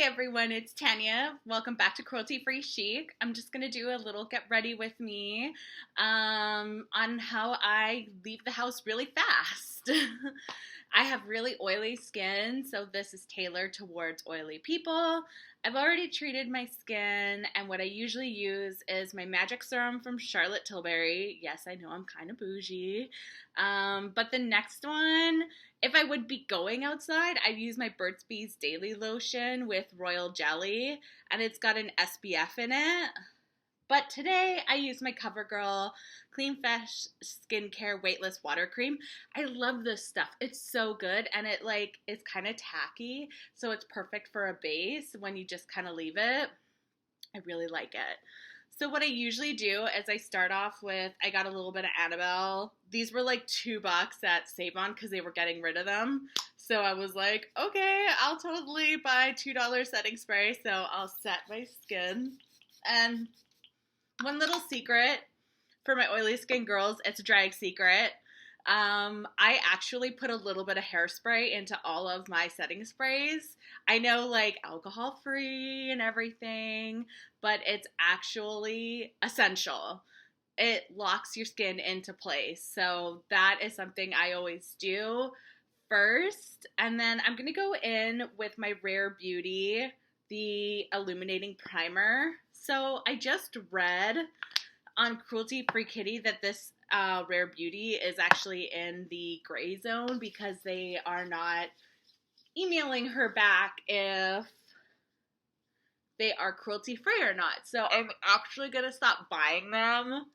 Hey everyone, it's Tanya. Welcome back to Cruelty Free Chic. I'm just gonna do a little get ready with me on how I leave the house really fast. I have really oily skin, so this is tailored towards oily people. I've already treated my skin, and what I usually use is my magic serum from Charlotte Tilbury. Yes, I know I'm kind of bougie. But the next one, if I would be going outside, I'd use my Burt's Bees Daily Lotion with Royal Jelly, and it's got an SPF in it. But today I use my CoverGirl Clean Fresh Skincare Weightless Water Cream. I love this stuff. It's so good, and it's kind of tacky, so it's perfect for a base when you just kind of leave it. I really like it. So what I usually do is I start off with, I got a little bit of Annabelle. These were like $2 at Save-On because they were getting rid of them. So I was like, okay, I'll totally buy $2 setting spray. So I'll set my skin. And one little secret for my oily skin girls, it's a drag secret. I actually put a little bit of hairspray into all of my setting sprays. I know, like, alcohol free and everything, but it's actually essential. It locks your skin into place. So that is something I always do first. And then I'm going to go in with my Rare Beauty, the Illuminating Primer. So I just read on Cruelty Free Kitty that this Rare Beauty is actually in the gray zone because they are not emailing her back if they are cruelty free or not. So I'm actually going to stop buying them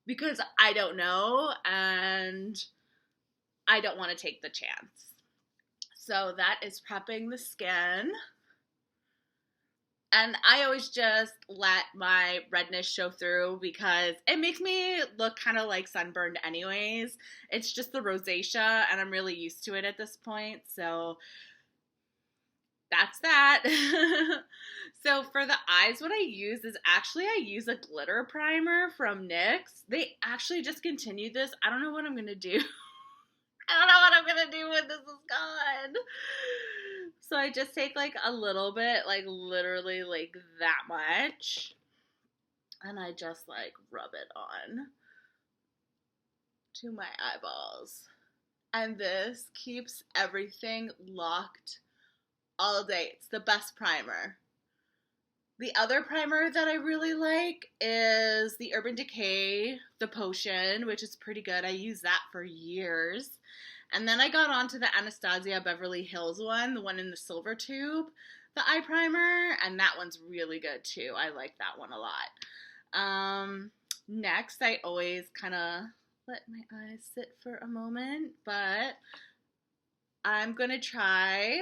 because I don't know and I don't want to take the chance. So that is prepping the skin. And I always just let my redness show through because it makes me look kind of like sunburned anyways. It's just the rosacea, and I'm really used to it at this point. So that's that. So for the eyes, what I use is I use a glitter primer from NYX. They actually just continued this. I don't know what I'm going to do. I don't know what I'm going to do when this is gone. So I just take like a little bit, like literally like that much, and I just like rub it on to my eyeballs. And this keeps everything locked all day. It's the best primer. The other primer that I really like is the Urban Decay, the Potion, which is pretty good. I used that for years. And then I got onto the Anastasia Beverly Hills one, the one in the silver tube, the eye primer, and that one's really good too. I like that one a lot. Next, I always kind of let my eyes sit for a moment, but I'm going to try,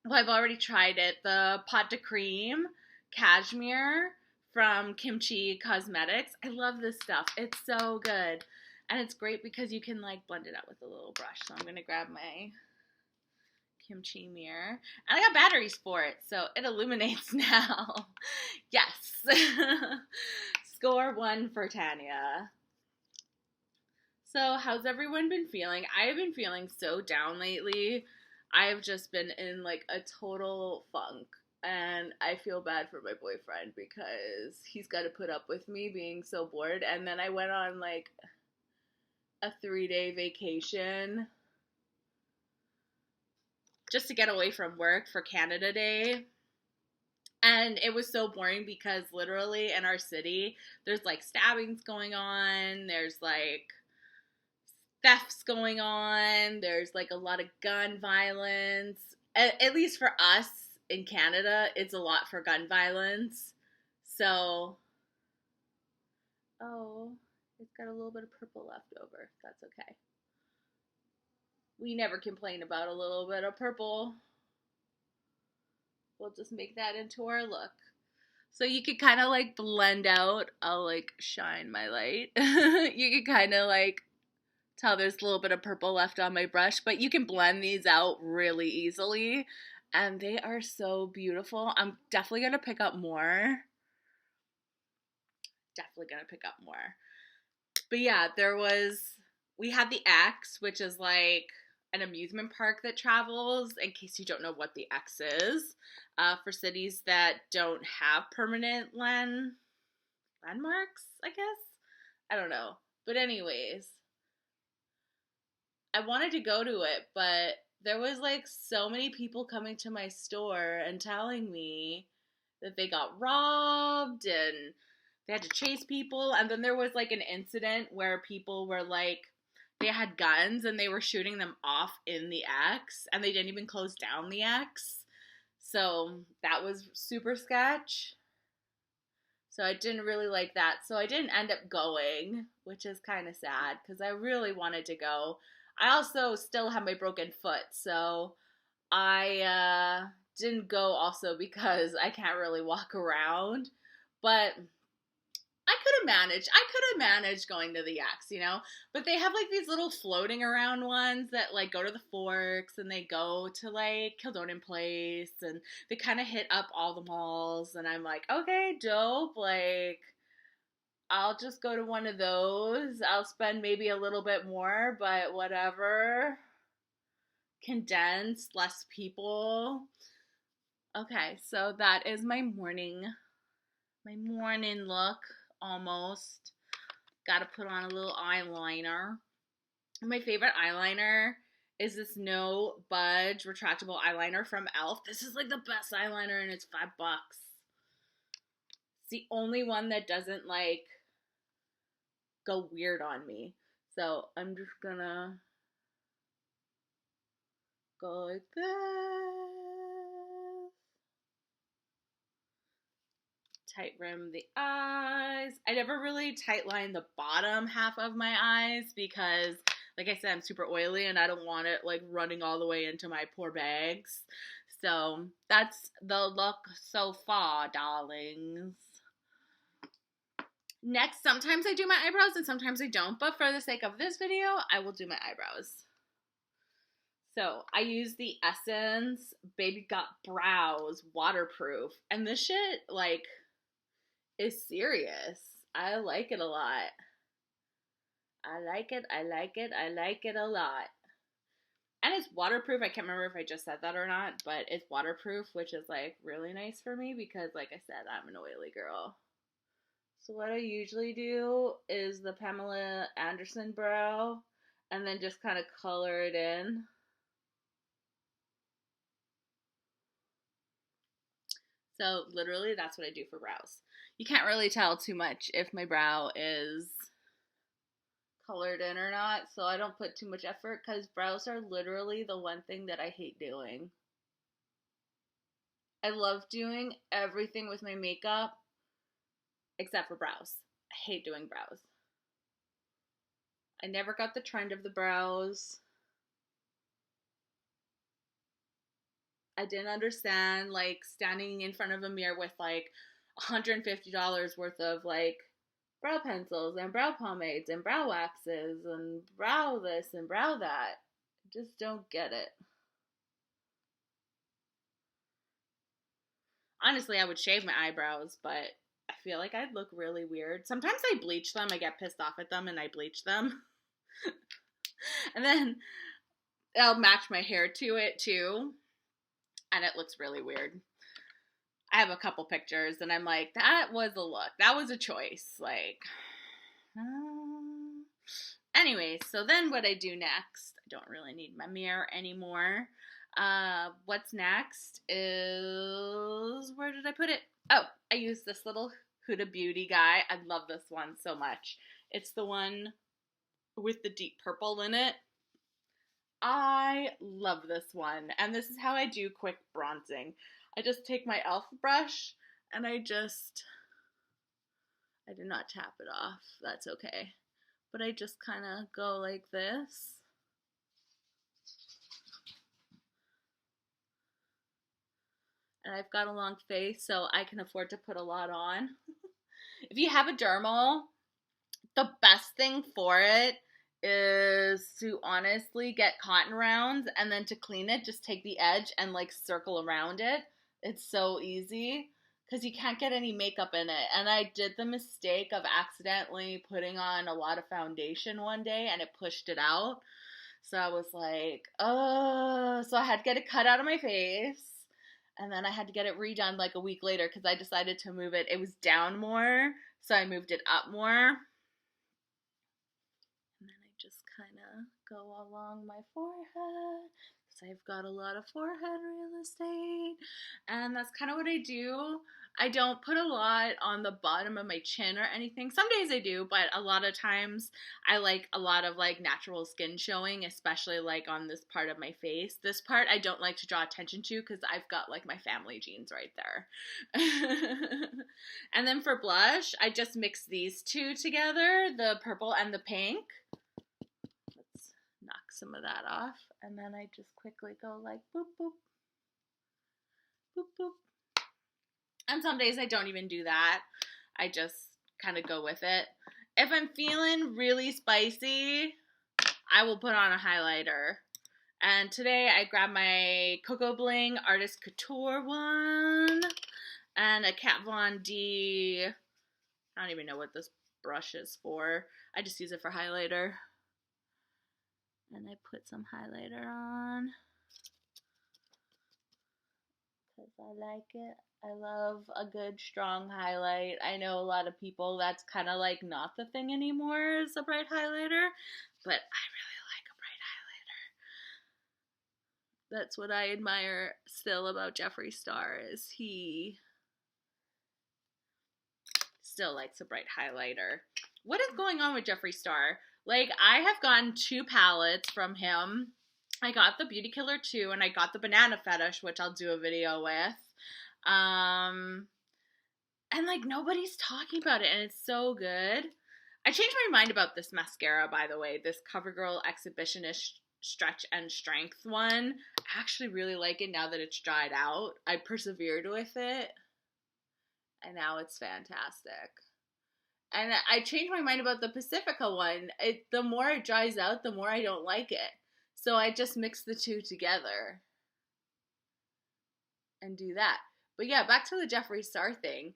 well, I've already tried it, the Pot de Creme Cashmere from Kimchi Cosmetics. I love this stuff. It's so good. And it's great because you can like blend it out with a little brush. So I'm going to grab my kimchi mirror. And I got batteries for it, so it illuminates now. Yes. Score 1 for Tanya. So how's everyone been feeling? I have been feeling so down lately. I've just been in like a total funk. And I feel bad for my boyfriend because he's got to put up with me being so bored. And then I went on like a 3-day vacation just to get away from work for Canada Day. And it was so boring because literally in our city, there's like stabbings going on, there's like thefts going on, there's like a lot of gun violence. At least for us in Canada, it's a lot for gun violence. So, it's got a little bit of purple left over. That's okay. We never complain about a little bit of purple. We'll just make that into our look. So you could kind of like blend out. I'll like shine my light. You could kind of like tell there's a little bit of purple left on my brush, but you can blend these out really easily. And they are so beautiful. I'm definitely going to pick up more. But yeah, we had the X, which is like an amusement park that travels, in case you don't know what the X is, for cities that don't have permanent landmarks, I guess. I don't know. But anyways, I wanted to go to it, but there was like so many people coming to my store and telling me that they got robbed and they had to chase people. And then there was like an incident where people were like, they had guns and they were shooting them off in the X, and they didn't even close down the X. So that was super sketch. So I didn't really like that. So I didn't end up going, which is kind of sad because I really wanted to go. I also still have my broken foot, so I didn't go also because I can't really walk around. But I could have managed. I could have managed going to the X, you know? But they have like these little floating around ones that like go to the Forks and they go to like Kildonan Place and they kind of hit up all the malls. And I'm like, okay, dope. Like, I'll just go to one of those. I'll spend maybe a little bit more, but whatever. Condensed, less people. Okay, so that is my morning look. Almost. Gotta put on a little eyeliner. My favorite eyeliner is this No Budge retractable eyeliner from e.l.f. This is like the best eyeliner and it's $5. It's the only one that doesn't like go weird on me. So I'm just gonna go like this. Tight rim the eyes. I never really tight line the bottom half of my eyes because, like I said, I'm super oily and I don't want it like running all the way into my poor bags. So that's the look so far, darlings. Next, sometimes I do my eyebrows and sometimes I don't, but for the sake of this video, I will do my eyebrows. So I use the Essence Baby Got Brows waterproof, and this shit like is serious. I like it a lot. I like it a lot. And it's waterproof. I can't remember if I just said that or not, but it's waterproof, which is like really nice for me because, like I said, I'm an oily girl. So what I usually do is the Pamela Anderson brow and then just kind of color it in. So literally that's what I do for brows. You can't really tell too much if my brow is colored in or not, so I don't put too much effort because brows are literally the one thing that I hate doing. I love doing everything with my makeup except for brows. I hate doing brows. I never got the trend of the brows. I didn't understand like standing in front of a mirror with like $150 worth of like brow pencils and brow pomades and brow waxes and brow this and brow that. Just don't get it. Honestly, I would shave my eyebrows, but I feel like I'd look really weird. Sometimes I bleach them. I get pissed off at them and I bleach them. And then I'll match my hair to it too. And it looks really weird. I have a couple pictures and I'm like, that was a look. That was a choice. Like, anyways, so then what I do next, I don't really need my mirror anymore. What's next is, where did I put it? Oh, I use this little Huda Beauty guy. I love this one so much. It's the one with the deep purple in it. I love this one. And this is how I do quick bronzing. I just take my e.l.f. brush and I did not tap it off. That's okay. But I just kind of go like this. And I've got a long face, so I can afford to put a lot on. If you have a dermal, the best thing for it is to honestly get cotton rounds and then to clean it, just take the edge and like circle around it. It's so easy because you can't get any makeup in it. And I did the mistake of accidentally putting on a lot of foundation one day and it pushed it out. So I was like, oh, so I had to get it cut out of my face. And then I had to get it redone like a week later because I decided to move it. It was down more, so I moved it up more. And then I just kind of go along my forehead. So I've got a lot of forehead real estate. And that's kind of what I do. I don't put a lot on the bottom of my chin or anything. Some days I do, but a lot of times I like a lot of like natural skin showing, especially like on this part of my face. This part I don't like to draw attention to because I've got like my family genes right there. And then for blush, I just mix these two together, the purple and the pink. Let's knock some of that off. And then I just quickly go like boop, boop, boop, boop. And some days I don't even do that. I just kind of go with it. If I'm feeling really spicy, I will put on a highlighter. And today I grabbed my Coco Bling Artist Couture one and a Kat Von D. I don't even know what this brush is for. I just use it for highlighter. And I put some highlighter on because I like it. I love a good strong highlight. I know a lot of people that's kind of like not the thing anymore is a bright highlighter, but I really like a bright highlighter. That's what I admire still about Jeffree Star is he still likes a bright highlighter. What is going on with Jeffree Star? Like, I have gotten 2 palettes from him. I got the Beauty Killer 2 and I got the Banana Fetish, which I'll do a video with. And like nobody's talking about it and it's so good. I changed my mind about this mascara, by the way, this CoverGirl Exhibitionist Stretch and Strength one. I actually really like it now that it's dried out. I persevered with it and now it's fantastic. And I changed my mind about the Pacifica one. The more it dries out, the more I don't like it. So I just mix the two together and do that. But yeah, back to the Jeffree Star thing.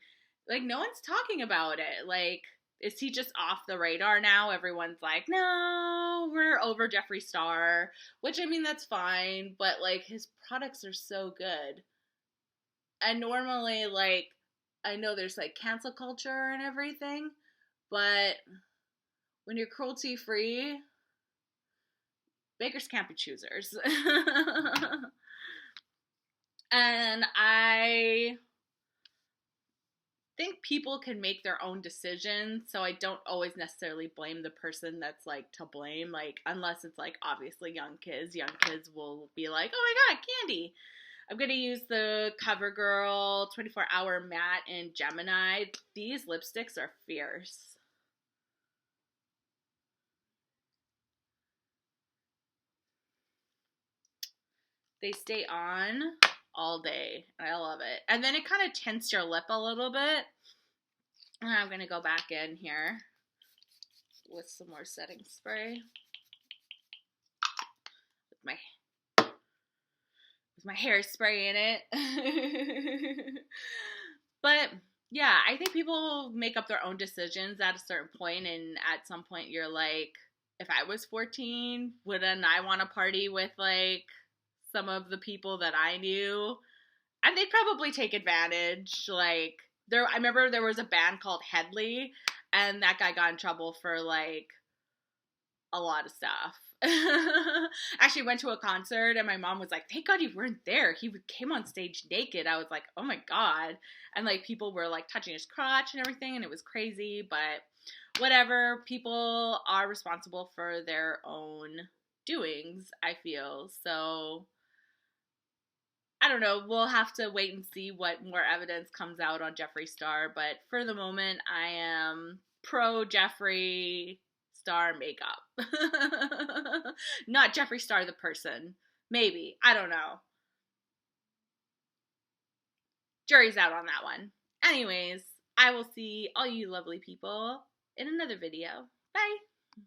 Like, no one's talking about it. Like, is he just off the radar now? Everyone's like, no, we're over Jeffree Star. Which, I mean, that's fine. But, like, his products are so good. And normally, like, I know there's, like, cancel culture and everything. But when you're cruelty-free, bakers can't be choosers. And I think people can make their own decisions, so I don't always necessarily blame the person that's, like, to blame, like, unless it's, like, obviously young kids. Young kids will be like, oh my god, candy! I'm going to use the CoverGirl 24-Hour Matte in Gemini. These lipsticks are fierce. They stay on all day. I love it. And then it kind of tints your lip a little bit. And I'm going to go back in here with some more setting spray. With my hairspray in it. But yeah, I think people make up their own decisions at a certain point, and at some point you're like, if I was 14, wouldn't I want to party with like some of the people that I knew? And they'd probably take advantage. Like, I remember there was a band called Headley, and that guy got in trouble for like a lot of stuff. Actually went to a concert and my mom was like, thank God you weren't there. He came on stage naked. I was like, oh my god. And like people were like touching his crotch and everything, and it was crazy. But whatever, people are responsible for their own doings, I feel. So I don't know, we'll have to wait and see what more evidence comes out on Jeffree Star. But for the moment, I am pro Jeffree Star makeup. Not Jeffree Star the person. Maybe. I don't know. Jury's out on that one. Anyways, I will see all you lovely people in another video. Bye!